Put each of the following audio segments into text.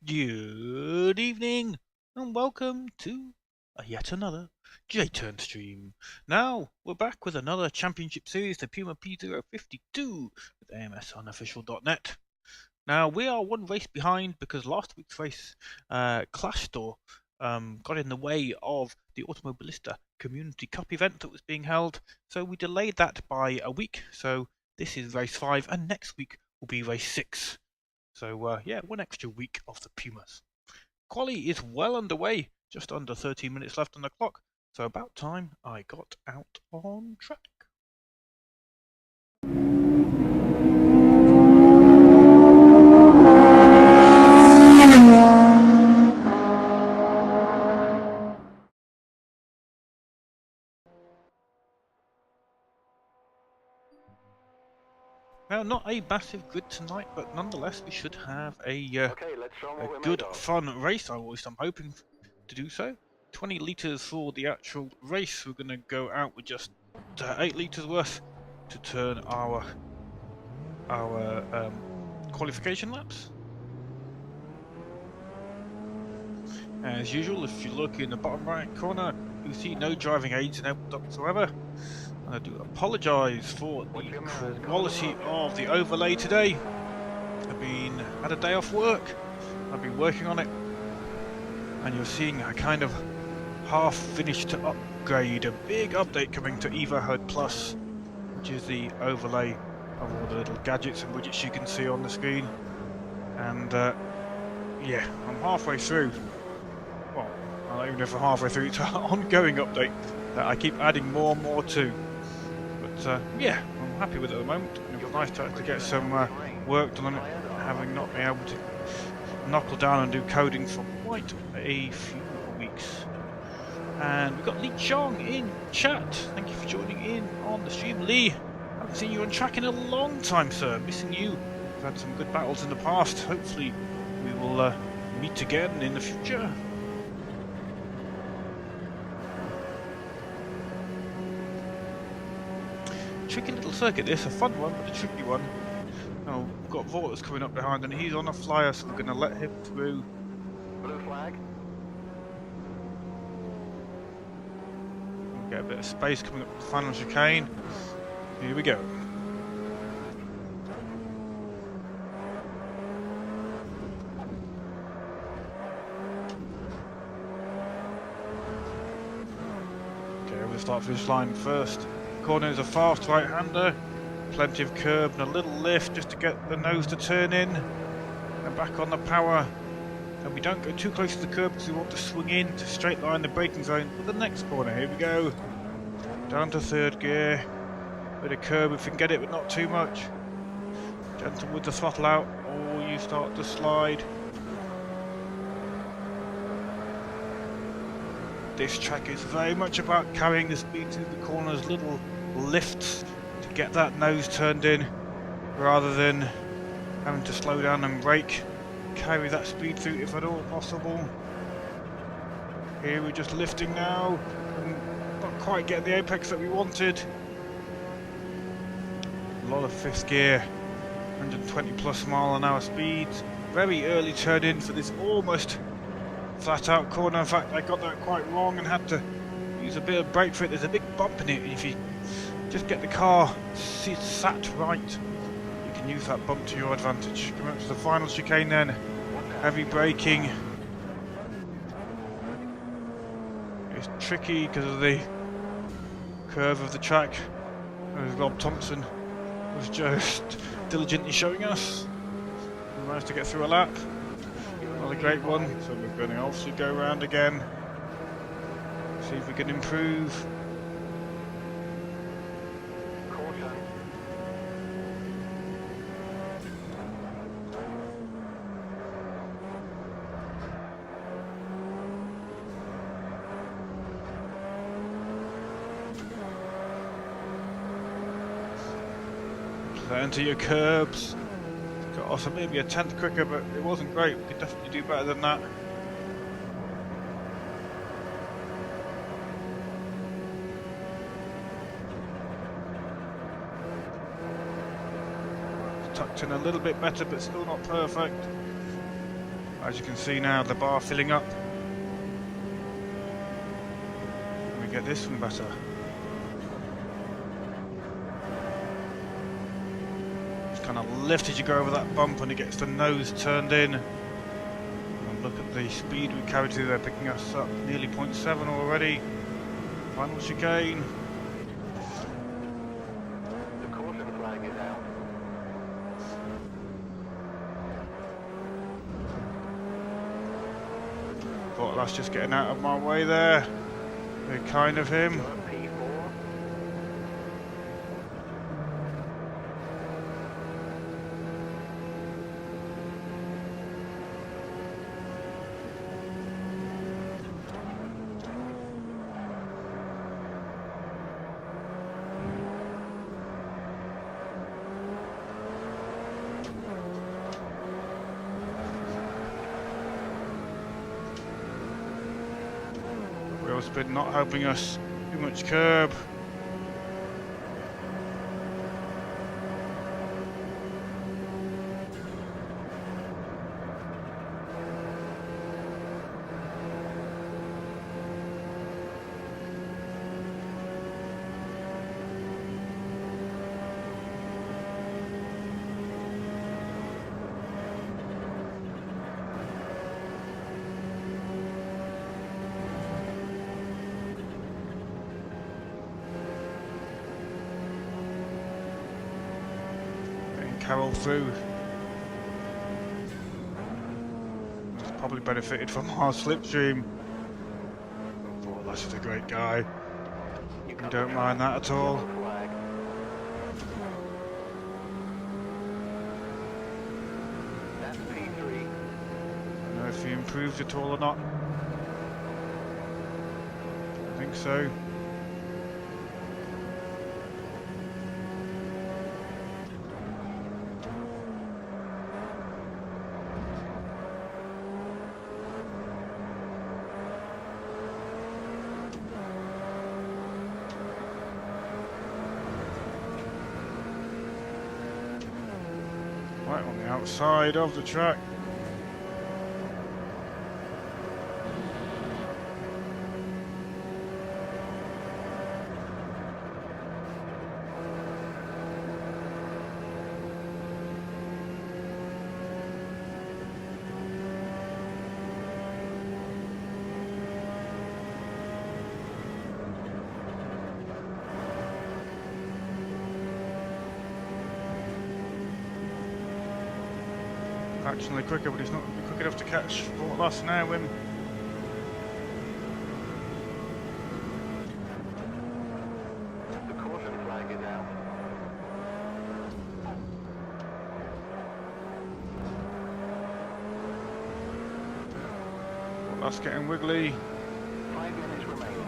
Good evening and welcome to yet another J-Turn stream. Now we're back with another championship series, the Puma P052 with AMS Unofficial.net. Now we are one race behind because last week's race clashed or got in the way of the Automobilista Community Cup event that was being held, so we delayed that by a week. So this is race 5 and next week will be race 6. So yeah, one extra week of the Pumas. Quali is well underway, just under 13 minutes left on the clock, so about time I got out on track. Now, not a massive grid tonight, but nonetheless we should have a good, fun race. At least I'm hoping to do so. 20 litres for the actual race. We're going to go out with just 8 litres worth to turn our qualification laps. As usual, if you look in the bottom right corner, you see no driving aids enabled whatsoever. I do apologise for the quality of the overlay today. I've had a day off work. I've been working on it, and you're seeing a kind of half-finished upgrade, a big update coming to Evo HUD Plus, which is the overlay of all the little gadgets and widgets you can see on the screen. And yeah, I'm halfway through. Well, I don't even know if I'm halfway through. It's an ongoing update that I keep adding more and more to. But yeah, I'm happy with it at the moment. It was nice to actually get some work done on it, having not been able to knuckle down and do coding for quite a few weeks. And we've got Lee Chong in chat. Thank you for joining in on the stream, Lee. I haven't seen you on track in a long time, sir. Missing you. We've had some good battles in the past. Hopefully we will meet again in the future. Tricky little circuit this, a fun one but a tricky one. Oh, we've got Vortas coming up behind and he's on a flyer, so we're going to let him through. Blue flag. We'll get a bit of space coming up to the final chicane. Here we go. the start finish line first. Corner is a fast right-hander, plenty of curb and a little lift just to get the nose to turn in, and back on the power. And we don't go too close to the curb because we want to swing in to straight line the braking zone for the next corner. Here we go. Down to third gear. Bit of curb if we can get it, but not too much. Gentle with the throttle out, or you start to slide. This track is very much about carrying the speed through the corners, little lifts to get that nose turned in, rather than having to slow down and brake. Carry that speed through if at all possible. Here we're just lifting now, and not quite getting the apex that we wanted. A lot of fifth gear, 120 plus mile an hour speeds. Very early turn in for this almost flat out corner. In fact, I got that quite wrong and had to use a bit of brake for it. There's a big bump in it, and if you just get the car sat right, use that bump to your advantage. Coming up to the final chicane then, heavy braking. It's tricky because of the curve of the track, as Rob Thompson was just diligently showing us. We managed to get through a lap. Not a great one, so we're going to obviously go around again, see if we can improve. Into your curbs. Got also maybe a tenth quicker, but it wasn't great. We could definitely do better than that. Tucked in a little bit better, but still not perfect. As you can see now, the bar filling up. And we get this one better. Kind of lift as you go over that bump when it gets the nose turned in. And look at the speed we carried through there, picking us up nearly 0.7 already. Final chicane. The caution flag is out. Thought that's just getting out of my way there. Very kind of him. Wheel spin not helping us, too much curb. Carol through. He's probably benefited from our slipstream. Oh, that's just a great guy. You don't mind that at all. That's P3. I don't know if he improved at all or not. I think so. Right on the outside of the track. Fractionally quicker, but he's not quick enough to catch Fort Loss and Erwin. The caution flag is out. Fort Loss getting wiggly. 5 minutes remaining.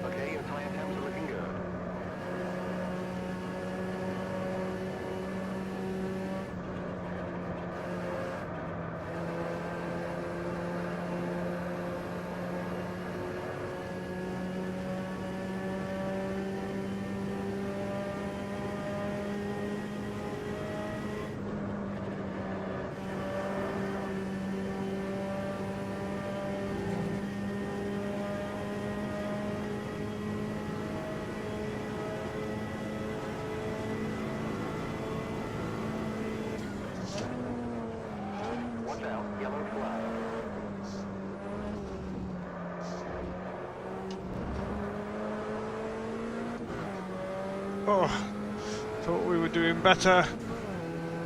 Okay, your tyre temps are looking good. Watch out, yellow flag. Oh, thought we were doing better.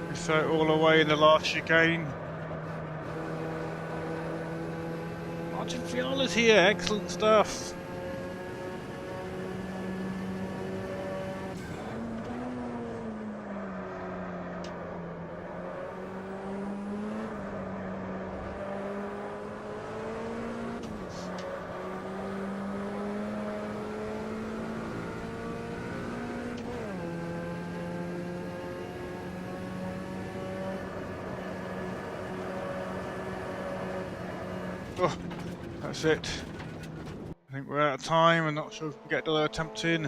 We throw it all away in the last chicane. Martin Fiala's here, excellent stuff. Oh, that's it. I think we're out of time. I'm not sure if we can get another attempt in.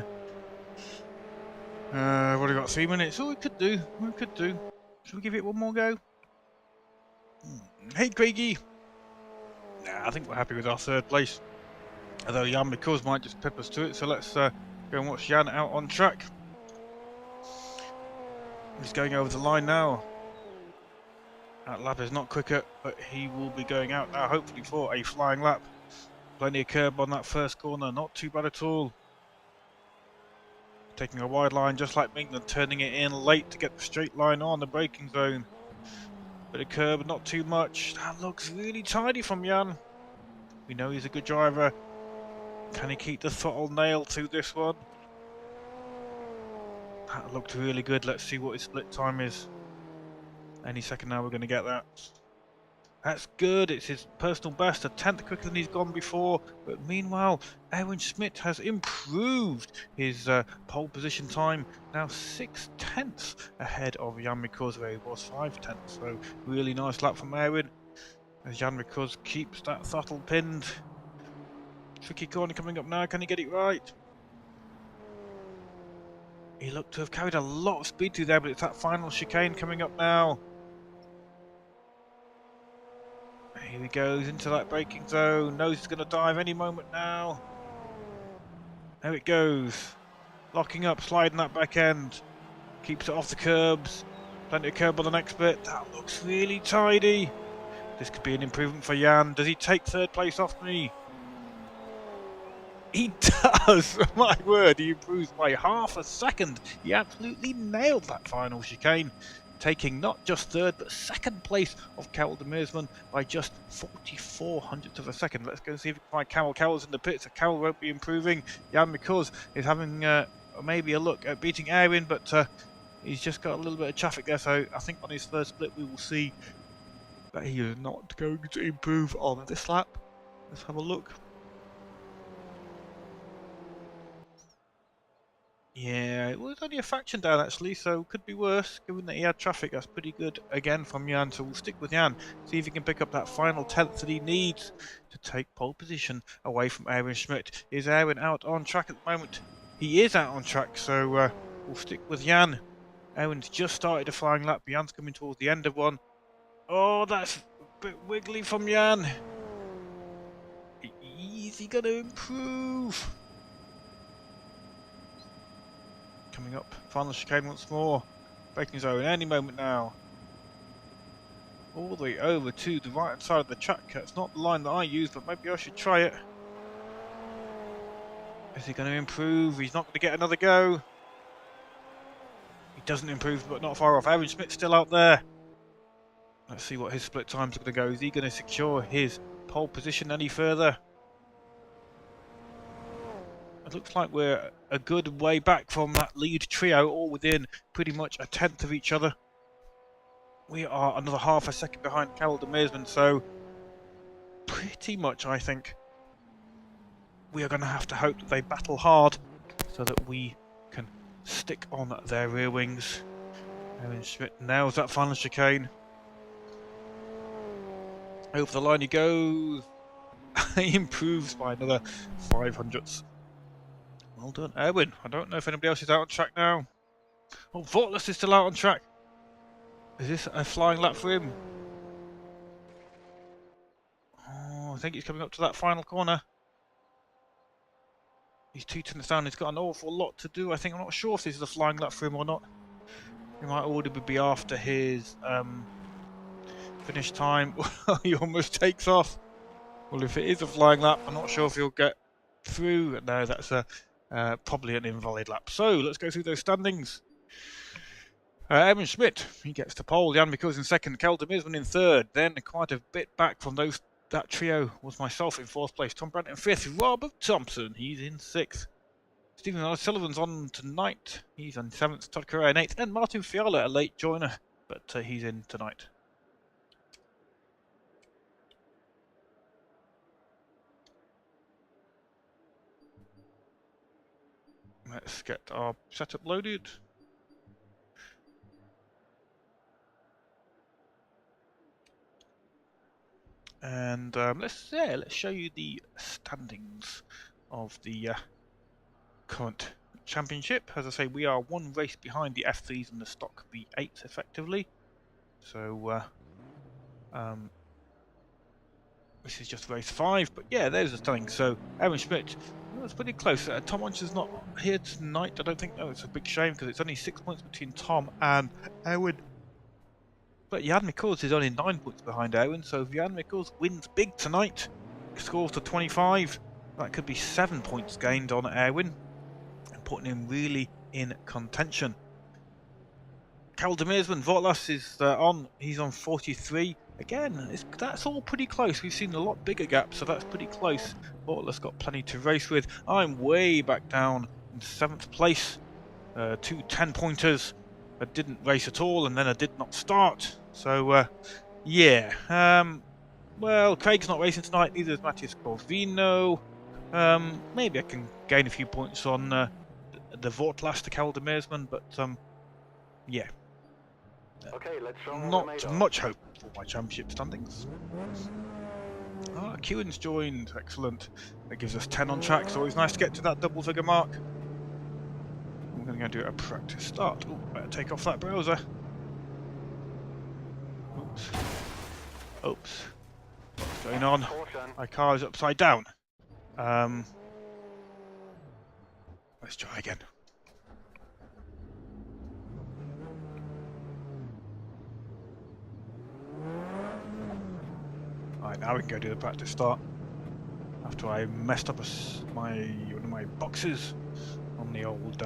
What have we got? 3 minutes? Oh, we could do. We could do. Should we give it one more go? Hey, Craigie. Nah, I think we're happy with our third place. Although Jan because might just pip us to it, so let's go and watch Jan out on track. He's going over the line now. That lap is not quicker, but he will be going out now, hopefully for a flying lap. Plenty of curb on that first corner, not too bad at all. Taking a wide line just like England, turning it in late to get the straight line on the braking zone. Bit of curb, not too much. That looks really tidy from Jan. We know he's a good driver. Can he keep the throttle nailed to this one? That looked really good. Let's see what his split time is. Any second now we're going to get that. That's good. It's his personal best, a tenth quicker than he's gone before. But meanwhile, Erwin Schmidt has improved his pole position time. Now 6/10 ahead of Jan Mikos, where he was 5/10. So really nice lap from Erwin. As Jan Mikos keeps that throttle pinned. Tricky corner coming up now. Can he get it right? He looked to have carried a lot of speed through there, but it's that final chicane coming up now. Here he goes into that braking zone. Knows he's going to dive any moment now. There it goes. Locking up, sliding that back end. Keeps it off the curbs. Plenty of curb on the next bit. That looks really tidy. This could be an improvement for Jan. Does he take third place off me? He does! My word, he improves by half a second. He absolutely nailed that final chicane, taking not just third but second place of Carol de Meersman by just 44 hundredths of a second. Let's go see if we can find Carol. Carol's in the pits. Carol won't be improving. Jan Mikos is having maybe a look at beating Erwin, but he's just got a little bit of traffic there, so I think on his first split we will see that he is not going to improve on this lap. Let's have a look. Yeah, it was only a fraction down actually, so could be worse given that he had traffic. That's pretty good again from Jan, so we'll stick with Jan, see if he can pick up that final tenth that he needs to take pole position away from Erwin Schmidt. Is Erwin out on track at the moment? He is out on track, so we'll stick with Jan. Erwin's just started a flying lap. Jan's coming towards the end of one. Oh, that's bit wiggly from Jan. Is he going to improve? Coming up, final chicane once more. Braking zone any moment now. All the way over to the right hand side of the track. It's not the line that I use, but maybe I should try it. Is he going to improve? He's not going to get another go. He doesn't improve, but not far off. Aaron Schmidt's still out there. Let's see what his split times are going to go. Is he going to secure his pole position any further? It looks like we're a good way back from that lead trio, all within pretty much a tenth of each other. We are another half a second behind Carol Demersman, so pretty much I think we are going to have to hope that they battle hard so that we can stick on their rear wings. Aaron Schmidt nails that final chicane. Over the line he goes. He improves by another 500ths. Well done, Erwin. I don't know if anybody else is out on track now. Oh, Vortless is still out on track. Is this a flying lap for him? Oh, I think he's coming up to that final corner. He's 2 tenths down. He's got an awful lot to do. I think I'm not sure if this is a flying lap for him or not. He might already be after his finish time. He almost takes off. Well, if it is a flying lap, I'm not sure if he'll get through. No, that's probably an invalid lap. So let's go through those standings. Evan Schmidt, he gets to pole. Jan Mikkelsen in second. Kel Demersman in third. Then quite a bit back from that trio was myself in fourth place. Tom Brandt in fifth. Robert Thompson, he's in sixth. Stephen O'Sullivan's on tonight. He's on seventh. Todd Correa in eighth. And Martin Fiala, a late joiner, but he's in tonight. Let's get our setup loaded. And let's show you the standings of the current championship. As I say, we are one race behind the F3s and the stock V8s effectively. So this is just race 5, but yeah, there's the standings. So Aaron Schmidt, that's pretty close. Tom Hunter's not here tonight, I don't think. No, it's a big shame because it's only 6 points between Tom and Aaron. But Jan Mikkels is only 9 points behind Aaron, so if Jan Mikkels wins big tonight, scores to 25, that could be 7 points gained on Aaron, and putting him really in contention. Carol Demersman, Vortlas is he's on 43. Again, that's all pretty close. We've seen a lot bigger gaps, so that's pretty close. Vortlas got plenty to race with. I'm way back down in 7th place. 2 10-pointers. I didn't race at all, and then I did not start. So, yeah. Well, Craig's not racing tonight, neither is Matthias Corvino. Maybe I can gain a few points on the Vortlas to Carol Demersman, but, yeah. Okay, let's Not much hope for my championship standings. Ah, Kewen's joined. Excellent. That gives us 10 on track, so it's nice to get to that double figure mark. I'm going to go do a practice start. Oh, better take off that browser. Oops. Oops. What's going on? My car is upside down. Let's try again. Right, now we can go do the practice start. After I messed up one of my boxes on the old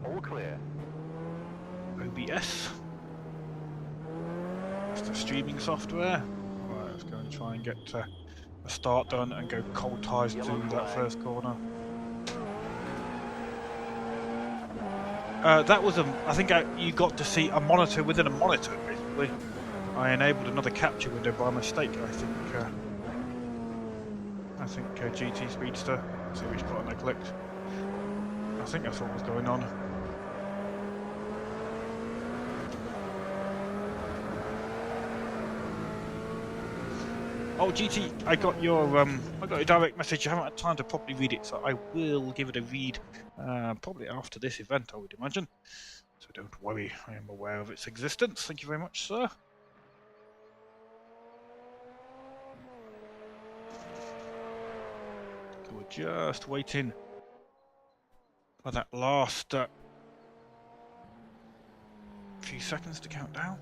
all clear. OBS. That's the streaming software. Right, let's go and try and get a start done and go cold ties to that first corner. That was I think you got to see a monitor within a monitor, basically. I enabled another capture window by mistake, I think GT Speedster. Let's see which button I clicked. I think that's what was going on. Oh, GT, I got your direct message. I haven't had time to properly read it, so I will give it a read probably after this event, I would imagine. So don't worry, I am aware of its existence. Thank you very much, sir. just waiting for that last few seconds to count down.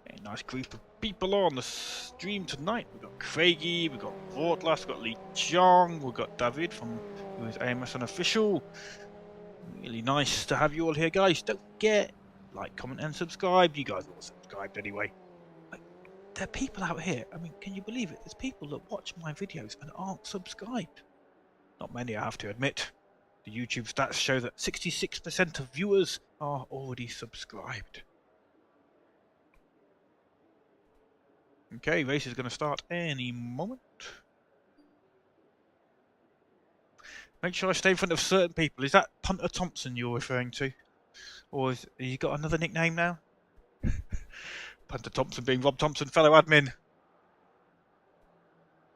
A nice group of people on the stream tonight. We've got Craigie, we've got Vortlas, we've got Lee Chong, we've got David who is AMS Unofficial. Really nice to have you all here, guys. Don't forget, like, comment and subscribe. You guys are all subscribed anyway. Like, there are people out here, I mean, can you believe it? There's people that watch my videos and aren't subscribed. Not many, I have to admit. The YouTube stats show that 66% of viewers are already subscribed. Okay, race is going to start any moment. Make sure I stay in front of certain people. Is that Punter Thompson you're referring to? Or has he got another nickname now? Punter Thompson being Rob Thompson, fellow admin.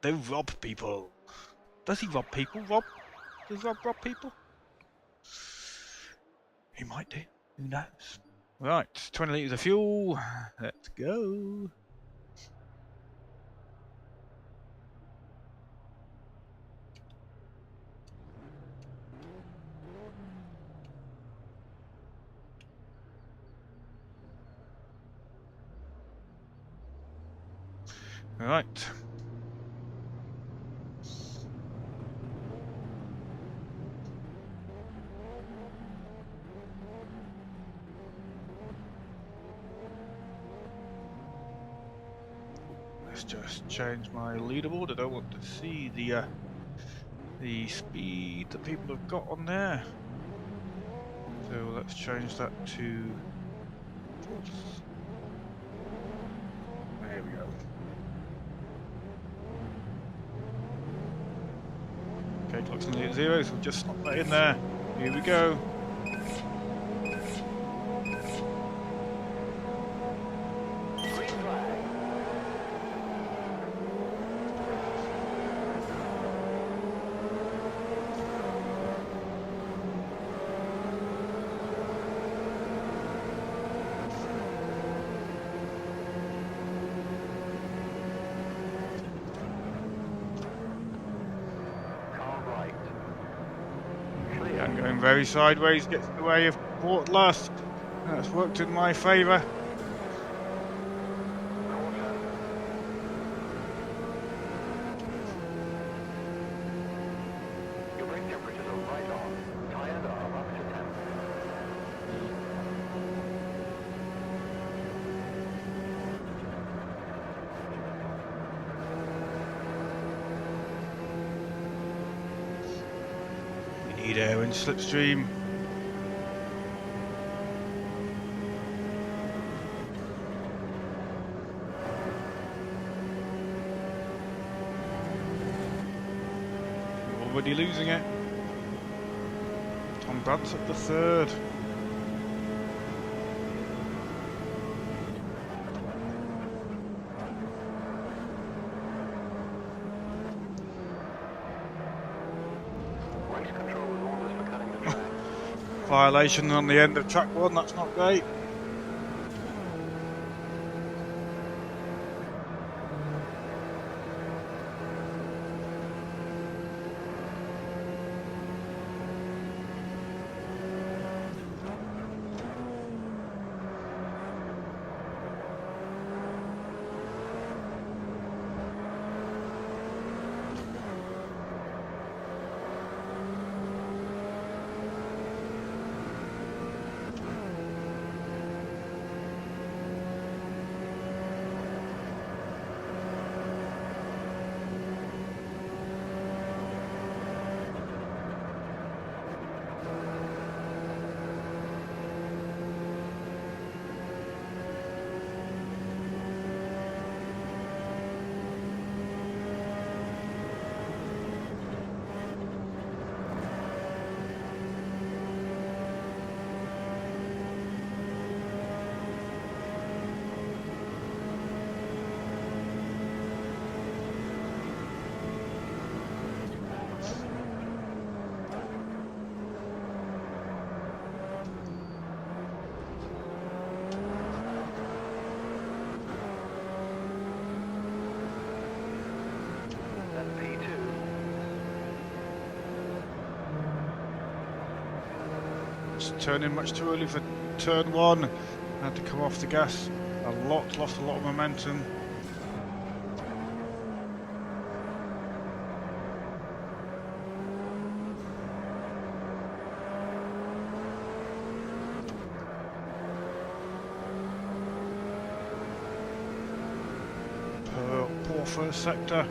They rob people. Does he rob people, Rob? Does Rob rob people? He might do. Who knows? Right, 20 litres of fuel. Let's go. Right. Let's just change my leaderboard. I don't want to see the speed that people have got on there. So let's change that to. There we go. Okay, clock's nearly at 0, so we'll just slot that in there. Here we go. Green flag. Car right. Clear. I'm going very sideways, gets in the way of Port last. That's worked in my favour. Caution. Your brake temperatures are right on. Tyres are up to temp. We need air and slipstream. Already losing it. Tom Brant's up the third. Race control was orders for cutting the track. Violation on the end of track 1, that's not great. was turning much too early for turn 1. I had to come off the gas a lot, lost a lot of momentum. Poor first sector.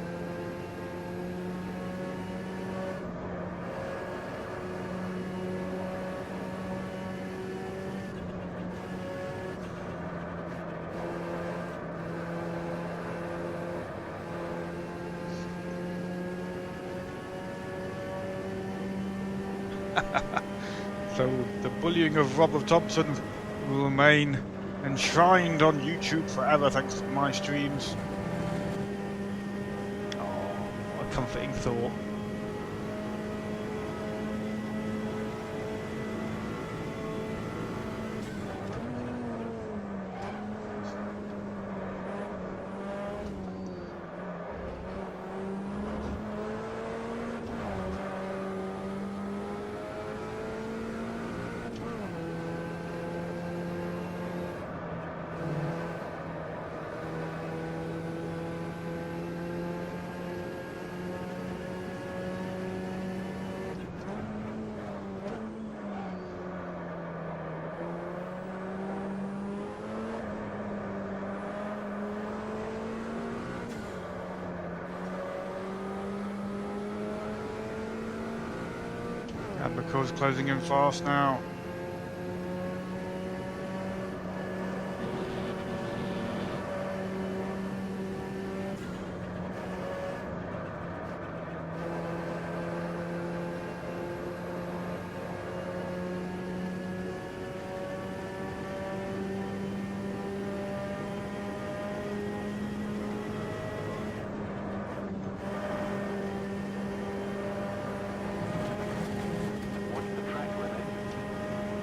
So the bullying of Robert Thompson will remain enshrined on YouTube forever thanks to my streams. Oh, a comforting thought. And because closing in fast now.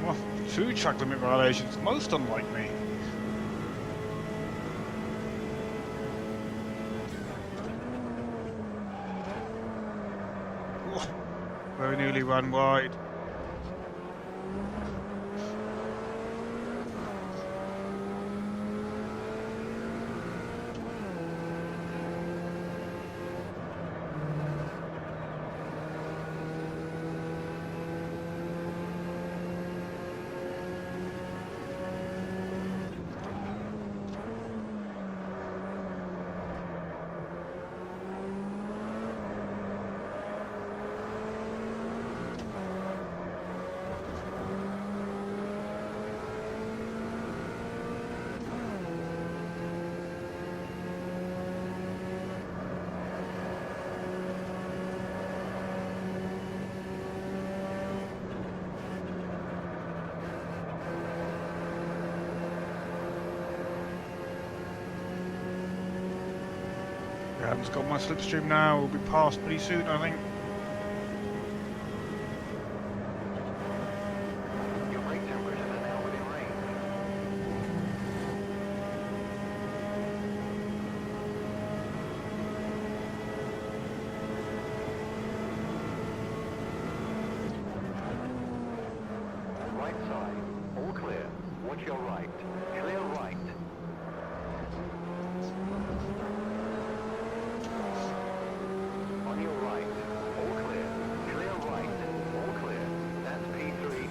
Well, 2 track limit violations, most unlike me. Oh, very nearly ran wide. I've got my slipstream now, will be passed pretty soon, I think. Your brake temperatures are now within range. Right side, all clear. Watch your right. Clear right. On your right, all clear. Clear right, all clear. That's P3.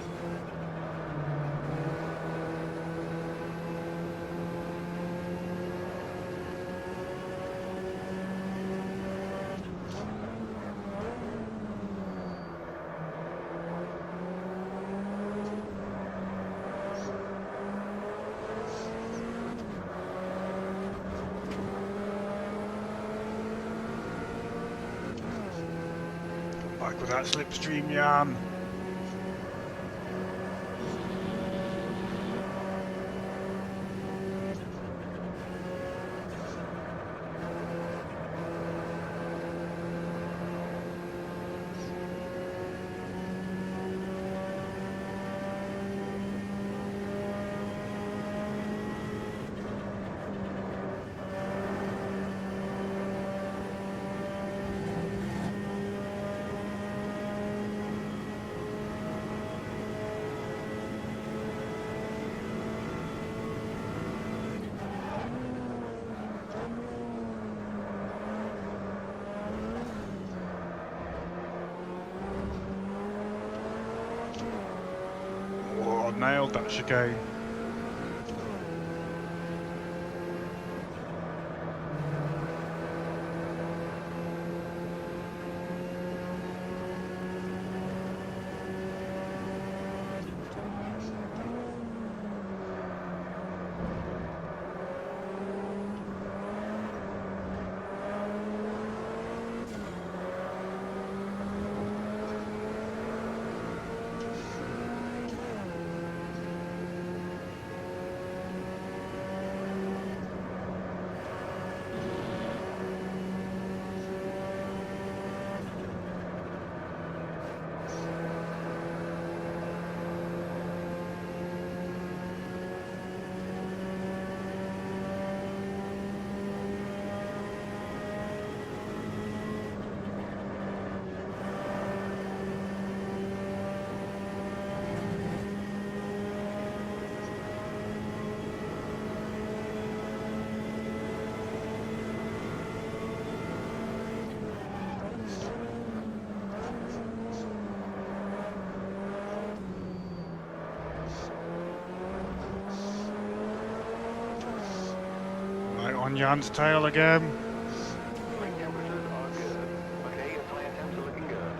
Back with that slipstream yarn. nailed that chicane. Right on Jan's tail again. Brake temperatures are good. Okay, your tire temps are looking good.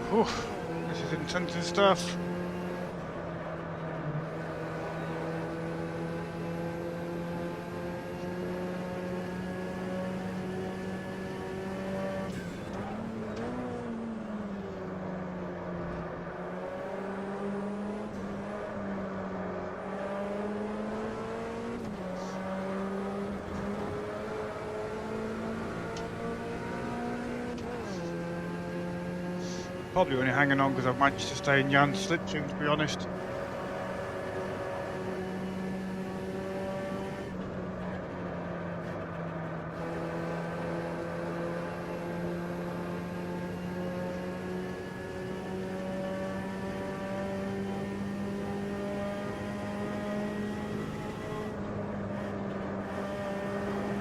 Whew, this is intensive stuff. Probably only hanging on because I've managed to stay in Jan's slipstream, to be honest.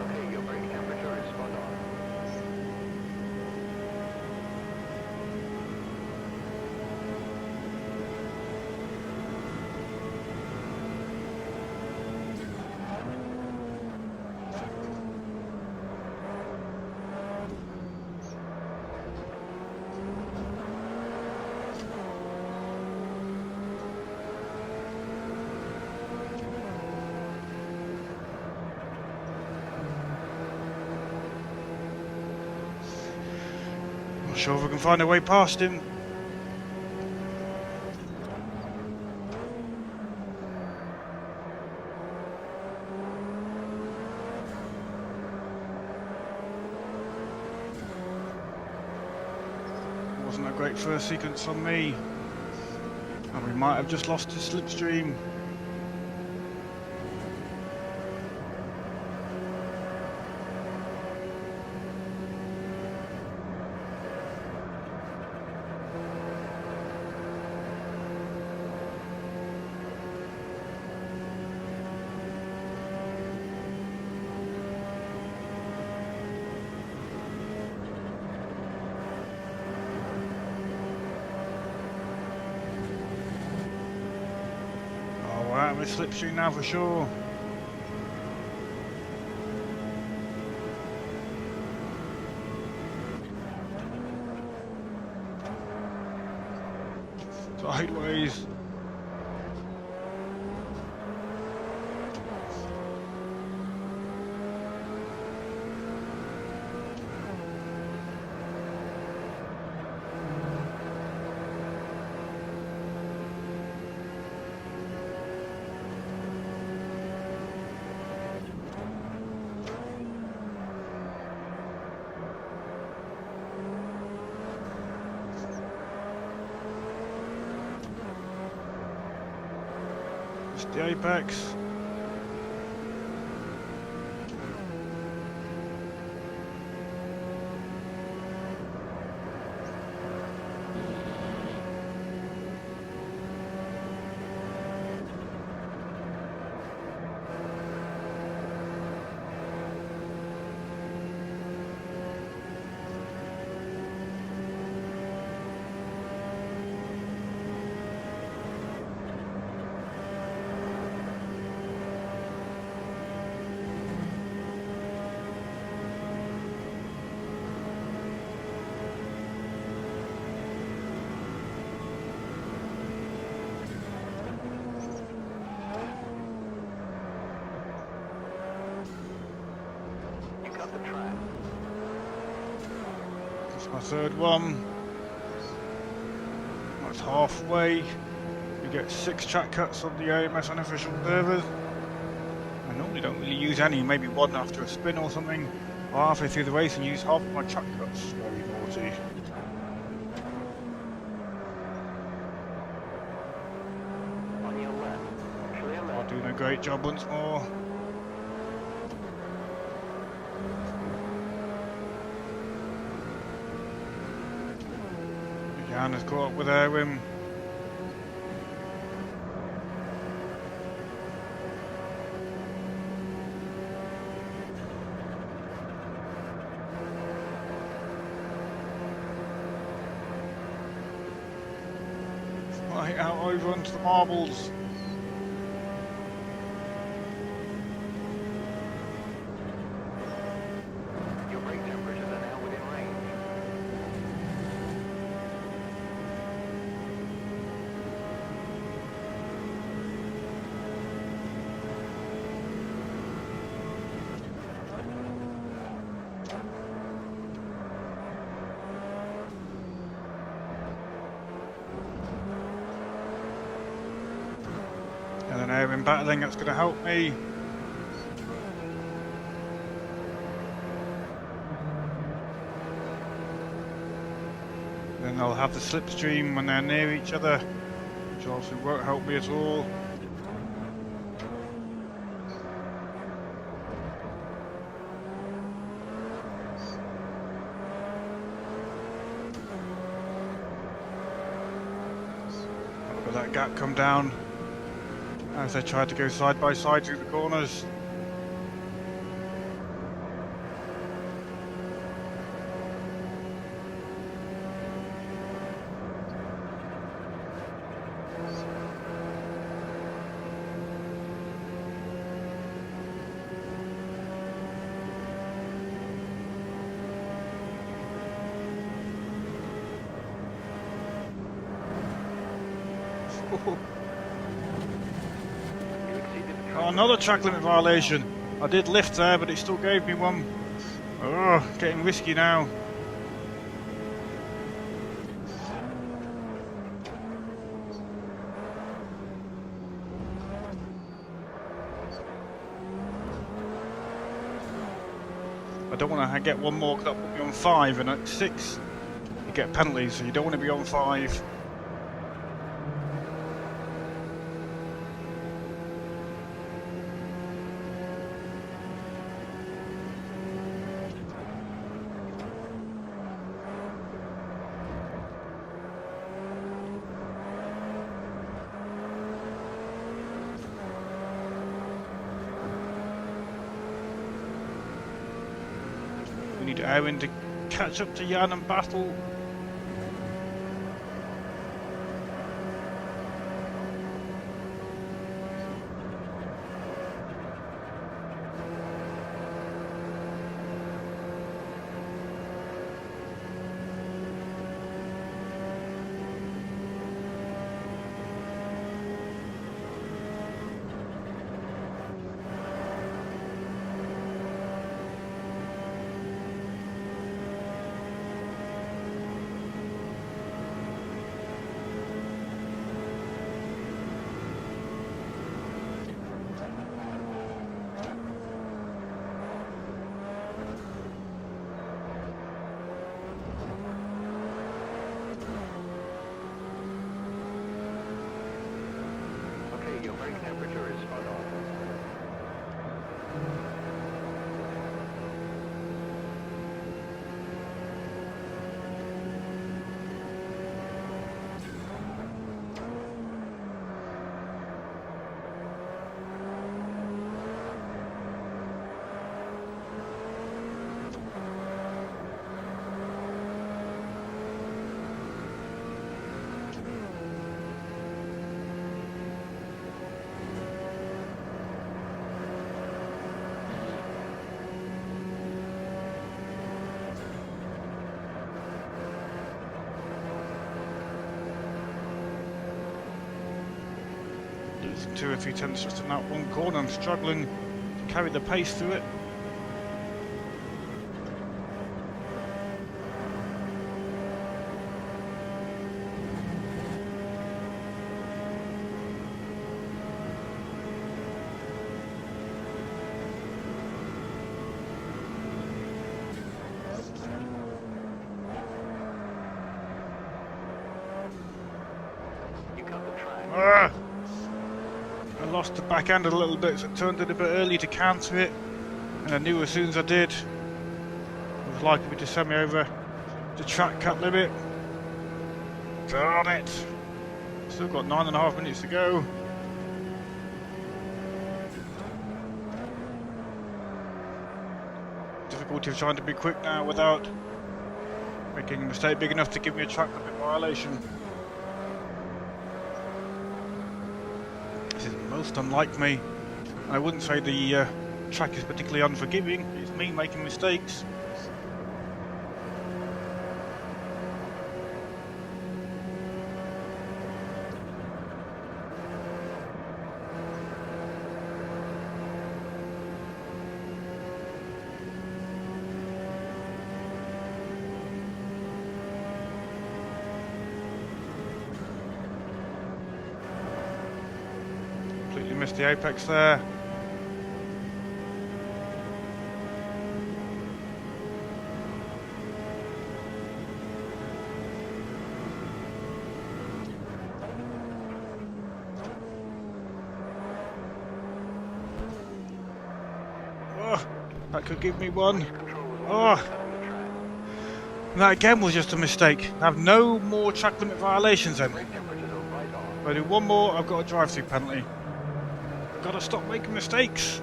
Okay, your brake temperature is spot on. Not sure if we can find a way past him. Wasn't a great first sequence from me. And we might have just lost his slipstream. out of my slipstream now for sure. Sideways. The apex. My third one. That's halfway. You get 6 track cuts on the AMS unofficial servers. I normally don't really use any, maybe one after a spin or something. Or halfway through the race and use half of my track cuts. Very naughty. On your left. Clear I'm left. doing a great job once more. Jan has caught up with Erwin. Right out over onto the marbles. Your brake temperatures are now within range. And then Erwin battling, that's going to help me. Then they'll have the slipstream when they're near each other, which also won't help me at all. Look at that gap come down as they tried to go side by side through the corners. Oh, another track limit violation. I did lift there, but it still gave me one. Oh, getting risky now. I don't want to get one more because that put me on 5, and at 6 you get penalties, so you don't want to be on 5. We need Erwin to catch up to Jan and battle. losing 2 or 3 tenths just in that one corner. I'm struggling to carry the pace through it. I lost the back end a little bit, so I turned it a bit early to counter it, and I knew as soon as I did it was likely to send me over the track cut limit. Darn it! Still got 9.5 minutes to go. Difficulty of trying to be quick now without making a mistake big enough to give me a track limit violation. This is most unlike me. I wouldn't say the track is particularly unforgiving. It's me making mistakes. Missed the apex there. Oh, that could give me one. Oh, and that again was just a mistake. I have no more track limit violations then. If I do one more, I've got a drive-through penalty. Gotta stop making mistakes.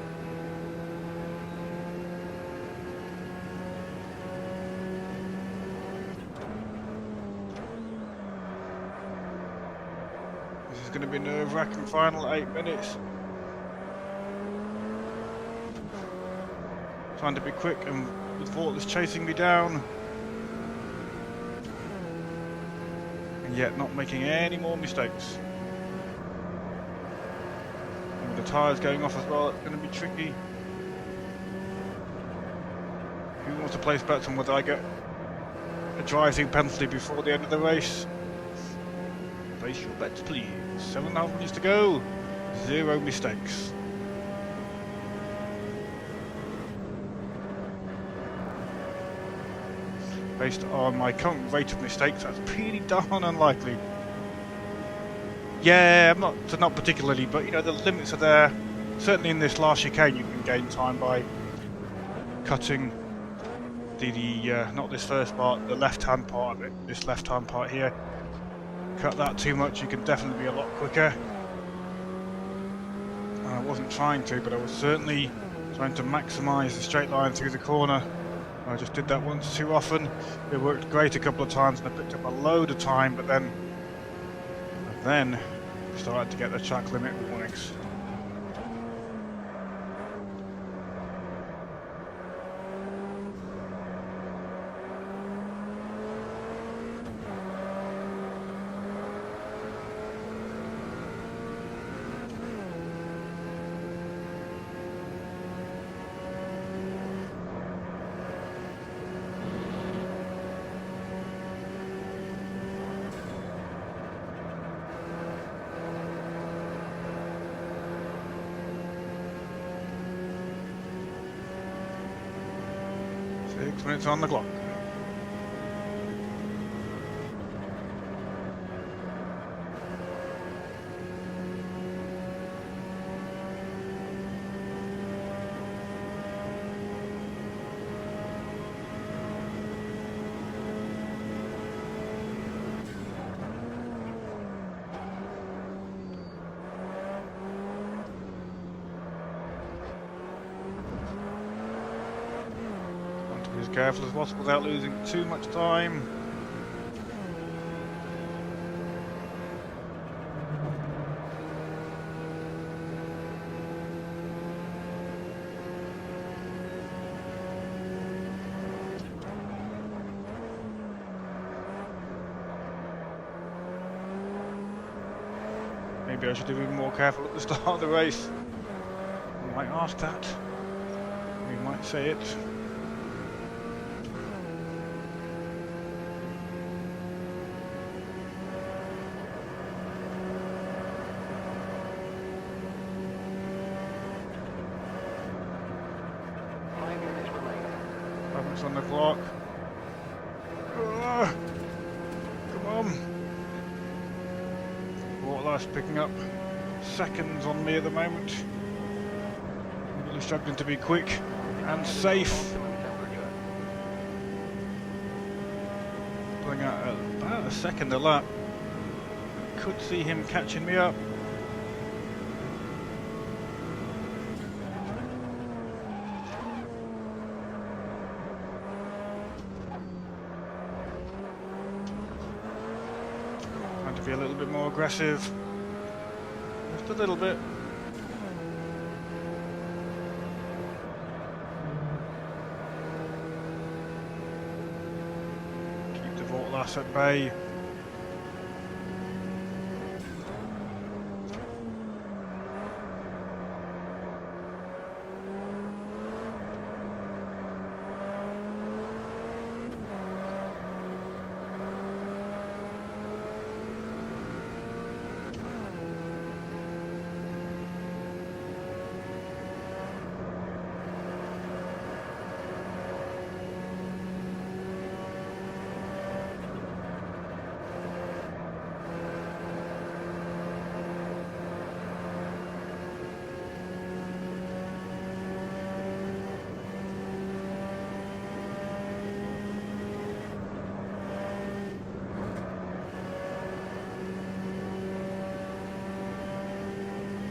This is going to be a nerve-wracking final 8 minutes. Trying to be quick and with Thruxton chasing me down. And yet not making any more mistakes. The tyres going off as well, it's going to be tricky. Who wants to place bets on whether I get a drive-through penalty before the end of the race? Place your bets please. 7.5 minutes to go, 0 mistakes. Based on my current rate of mistakes, that's pretty darn unlikely. Yeah, not particularly, but you know the limits are there. Certainly in this last chicane, you can gain time by cutting the not this first part, the left-hand part of it. This left-hand part here. Cut that too much, you can definitely be a lot quicker. I wasn't trying to, but I was certainly trying to maximise the straight line through the corner. I just did that once too often. It worked great a couple of times, and I picked up a load of time, but then started to get the track limit warnings. When it's on the clock. As careful as possible without losing too much time. Maybe I should have been more careful at the start of the race. We might ask that. We might say it. On the clock. Come on. Waterlast picking up seconds on me at the moment. I'm really struggling to be quick and safe. Pulling out about a second a lap. Could see him catching me up. Be a little bit more aggressive, just a little bit. Keep the Vortlas at bay.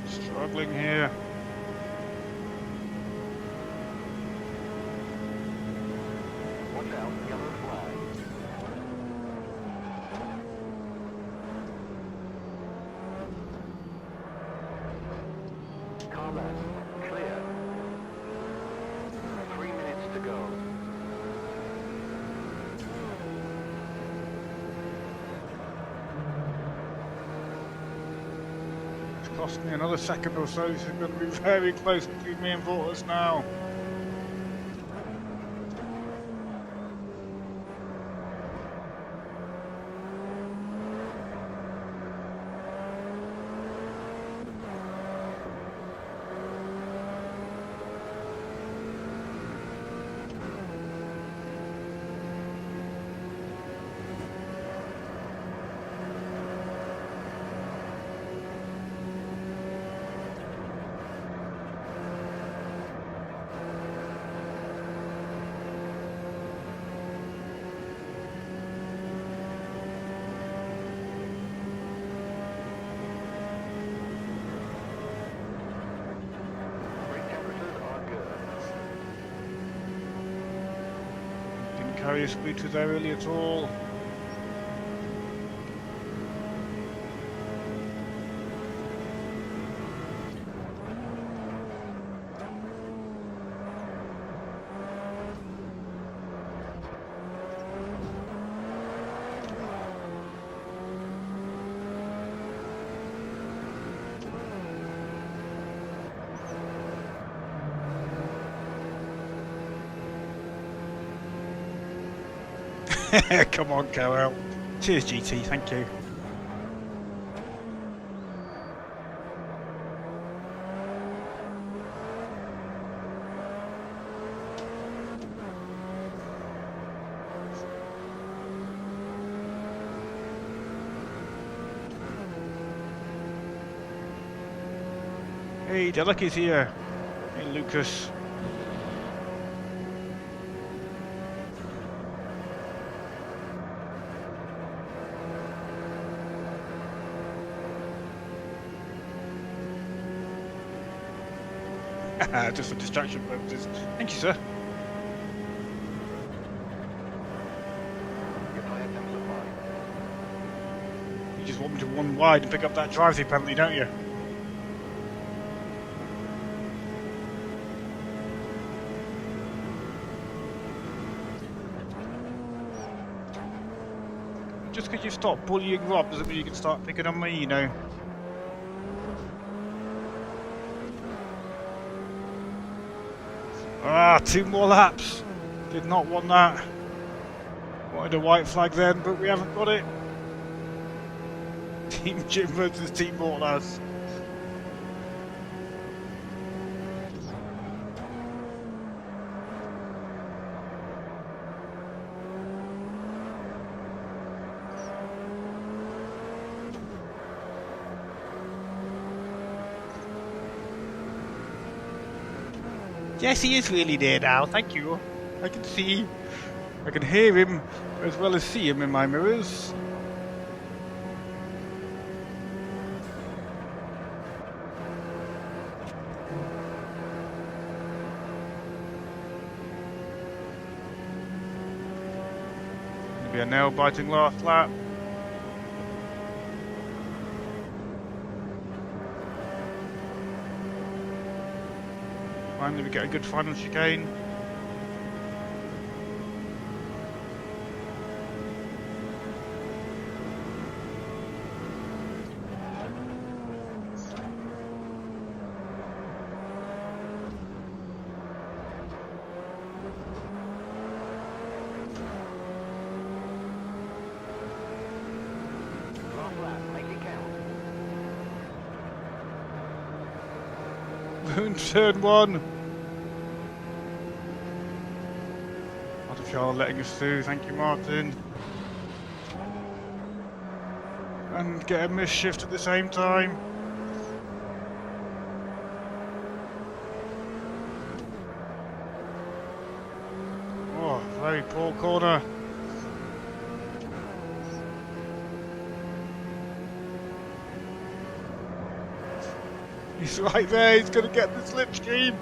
Struggling here. Watch out, yellow flag. Car left, clear. 3 minutes to go. Cost me another second or so. This is going to be very close between me and Vortas now. Carry a speed too there really at all. Come on, go out. Cheers, GT, thank you. Hey, Delica's here. Hey, Lucas. Just for distraction purposes. Thank you, sir. You just want me to run wide and pick up that drive-through penalty, don't you? Just because you stop bullying Rob doesn't mean you can start picking on me, you know. Ah, 2 more laps. Did not want that. Wanted a white flag then, but we haven't got it. Team Jim versus Team Mortlas. Yes, he is really there now, thank you. I can see, I can hear him as well as see him in my mirrors. Gonna be a nail-biting last lap. Finally we get a good final chicane. Last lap, make it count. Moon turn 1. Martin letting us through, thank you Martin. And get a miss shift at the same time. Oh, very poor corner. He's right there, he's going to get the slipstream.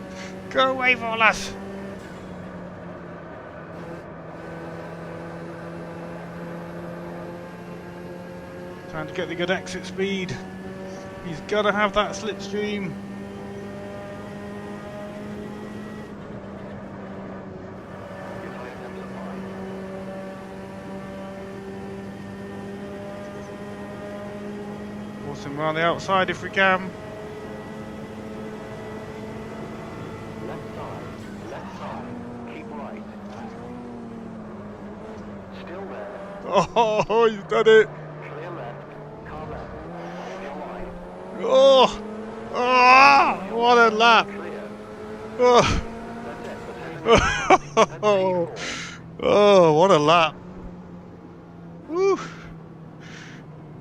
Go away, Mortlas. Trying to get the good exit speed. He's got to have that slipstream. Your tyre temps are fine. Force him around the outside if we can. Left side, keep right. Still there. Oh, he's done it. Clear left, car left. Still wide. Oh, oh, what a lap. Clear. Oh, That's it. That's it. oh, oh, what a lap. Woo.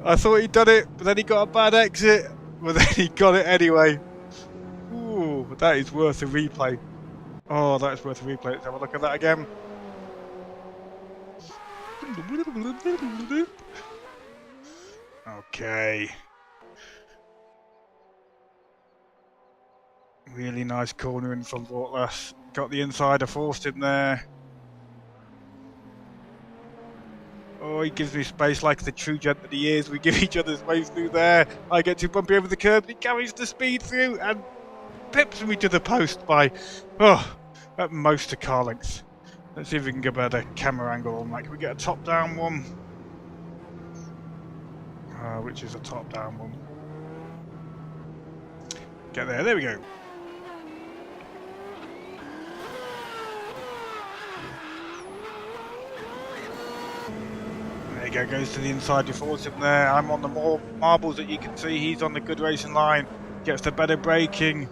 I thought he'd done it, but then he got a bad exit, but then he got it anyway. Ooh, that is worth a replay. Oh, that is worth a replay. Let's have a look at that again. Okay. Really nice cornering from Mortlas. Got the insider, forced him there. Oh, he gives me space like the true gent that he is. We give each other space through there. I get too bumpy over the curb. He carries the speed through and pips me to the post by, oh, at most a car length. Let's see if we can get a better camera angle on that. Can we get a top-down one? Which is a top-down one? Get there. There we go. There you go, goes to the inside, you force him there. I'm on the more marbles that you can see. He's on the good racing line. Gets the better braking.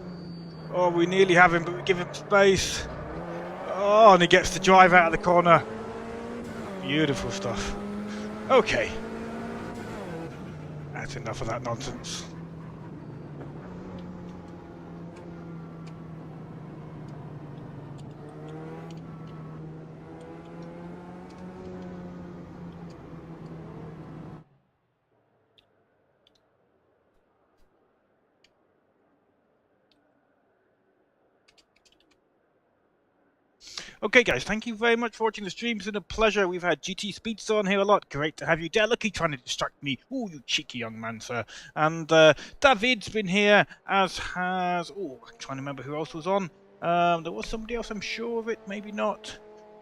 Oh, we nearly have him, but we give him space. Oh, and he gets to drive out of the corner. Beautiful stuff. Okay. That's enough of that nonsense. Okay guys, thank you very much for watching the stream. It's been a pleasure. We've had GT Speedster on here a lot. Great to have you. Lucky trying to distract me. Oh, you cheeky young man, sir. And David's been here, as has... Oh, I'm trying to remember who else was on. There was somebody else, I'm sure of it. Maybe not.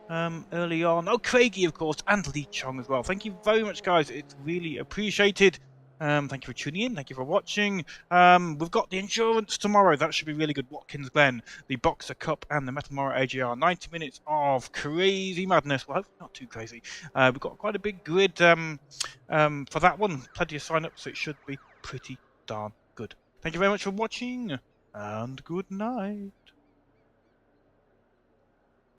Early on. Oh, Craigie, of course, and Lee Chong as well. Thank you very much, guys. It's really appreciated. Thank you for tuning in. Thank you for watching. We've got the endurance tomorrow. That should be really good. Watkins Glen, the Boxer Cup, and the Metamora AGR. 90 minutes of crazy madness. Well, hopefully not too crazy. We've got quite a big grid for that one. Plenty of sign-ups, so it should be pretty darn good. Thank you very much for watching, and good night.